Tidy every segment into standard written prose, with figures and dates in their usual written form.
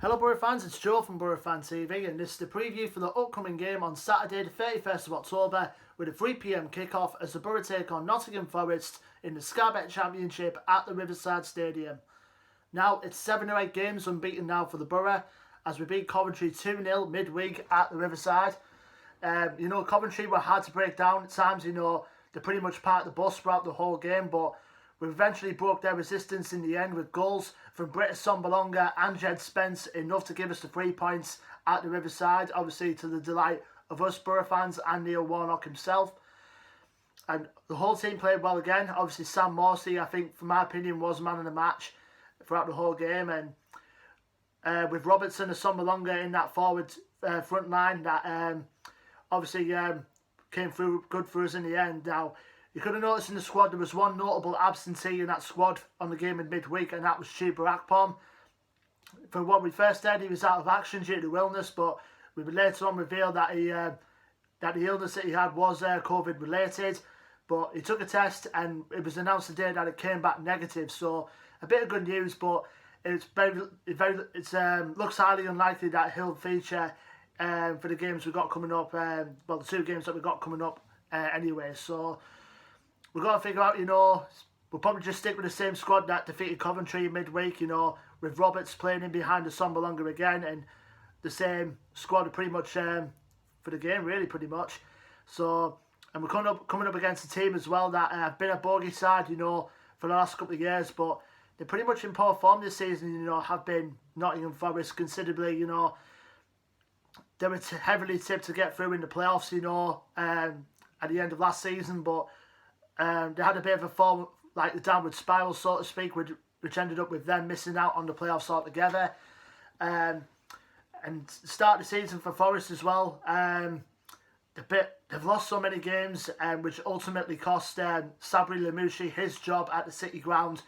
Hello Boro fans, it's Joe from Boro Fan TV and this is the preview for the upcoming game on Saturday the 31st of October with a 3 PM kickoff as the Boro take on Nottingham Forest in the Skybet Championship at the Riverside Stadium. Now it's 7 or 8 games unbeaten now for the Boro as we beat Coventry 2-0 midweek at the Riverside. Coventry were hard to break down at times, they pretty much parked the bus throughout the whole game, but we eventually broke their resistance in the end with goals from Britta Sombalonga and Jed Spence, enough to give us the 3 points at the Riverside, obviously to the delight of us Boro fans and Neil Warnock himself. And the whole team played well again. Obviously Sam Morsey, I think, for my opinion, was man of the match throughout the whole game. And with Robertson and Sombalonga in that forward front line, that obviously came through good for us in the end. Now, you could have noticed in the squad there was one notable absentee in that squad on the game in midweek, and that was Chuba Akpom. For what we first said, he was out of action due to illness, but we would later on reveal that the illness that he had was COVID related. But he took a test and it was announced today that it came back negative. So a bit of good news, but it's looks highly unlikely that he'll feature for the games we've got coming up. The 2 games that we've got coming up anyway. So we've got to figure out, we'll probably just stick with the same squad that defeated Coventry midweek, with Roberts playing in behind the Sombalonga again, and the same squad pretty much for the game, really, pretty much. So, and we're coming up against a team as well that have been a bogey side, for the last couple of years, but they're pretty much in poor form this season, have been Nottingham Forest considerably, they were heavily tipped to get through in the playoffs, at the end of last season, but they had a bit of a fall, like the downward spiral, so to speak, which ended up with them missing out on the playoffs altogether. And start the season for Forest as well. They've lost so many games, which ultimately cost Sabri Lamouchi his job at the City Ground.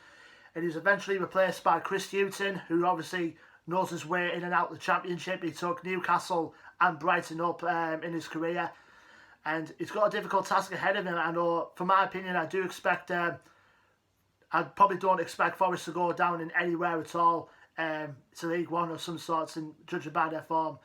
And he was eventually replaced by Chris Hughton, who obviously knows his way in and out of the Championship. He took Newcastle and Brighton up in his career. And he's got a difficult task ahead of him. I know, for my opinion, I do expect, I probably don't expect Forest to go down in anywhere at all to League One of some sorts, and judging by their form.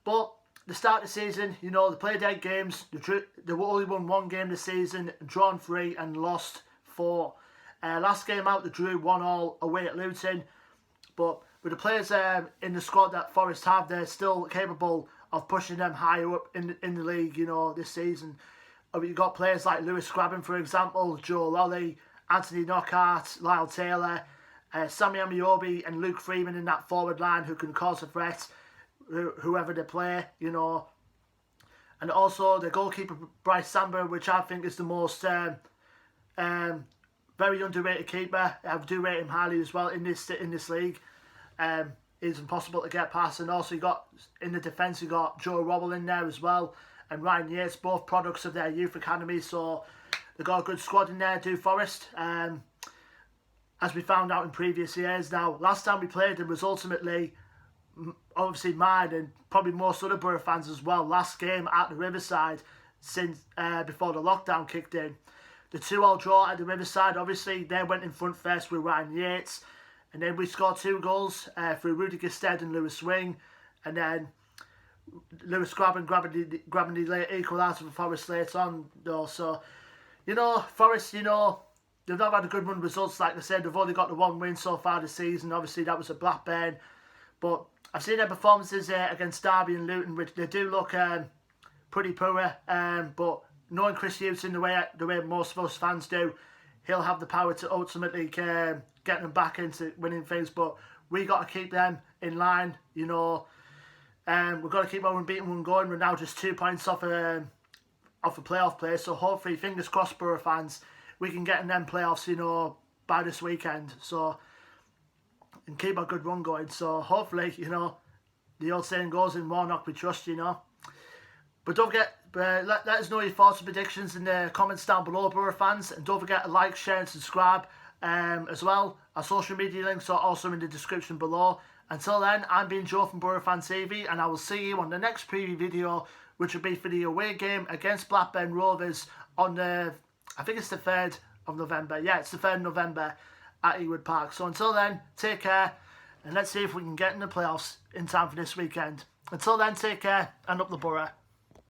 But the start of the season, they played 8 games. They only won 1 game this season, drawn 3 and lost 4. Last game out, they drew 1-1 away at Luton. But with the players in the squad that Forest have, they're still capable of pushing them higher up in the league, this season. You've got players like Lewis Scrabben, for example, Joe Lolly, Anthony Knockaert, Lyle Taylor, Sammy Amiobi and Luke Freeman in that forward line who can cause a threat, whoever they play, And also the goalkeeper, Bryce Samba, which I think is the most very underrated keeper. I do rate him highly as well in this league. It's impossible to get past. And also you got in the defence, you got Joe Robble in there as well, and Ryan Yates, both products of their youth academy. So they've got a good squad in there, do Forest. As we found out in previous years. Now, last time we played them was ultimately, obviously mine and probably most other Boro fans as well, last game at the Riverside since before the lockdown kicked in. The 2-2 draw at the Riverside, obviously they went in front first with Ryan Yates. And then we scored 2 goals through Rudiger Stead and Lewis Swing. And then Lewis grabbing the late equaliser for Forest later on, though. So, Forest, they've not had a good run of results. Like I said, they've only got the 1 win so far this season. Obviously, that was at Blackburn. But I've seen their performances against Derby and Luton, which they do look pretty poor. But knowing Chris Hughton the way most of us fans do, he'll have the power to ultimately get them back into winning things. But we got to keep them in line, We've got to keep our unbeaten one going. We're now just 2 points off a playoff place. So hopefully, fingers crossed, Boro fans, we can get in them playoffs, by this weekend. So, and keep a good run going. So hopefully, the old saying goes, in Warnock we trust, But don't forget, let us know your thoughts and predictions in the comments down below, Boro fans. And don't forget to like, share and subscribe as well. Our social media links are also in the description below. Until then, I'm being Joe from Boro Fan TV, and I will see you on the next preview video, which will be for the away game against Blackburn Rovers on I think it's the 3rd of November. Yeah, it's the 3rd of November at Ewood Park. So until then, take care. and let's see if we can get in the playoffs in time for this weekend. Until then, take care and up the Boro.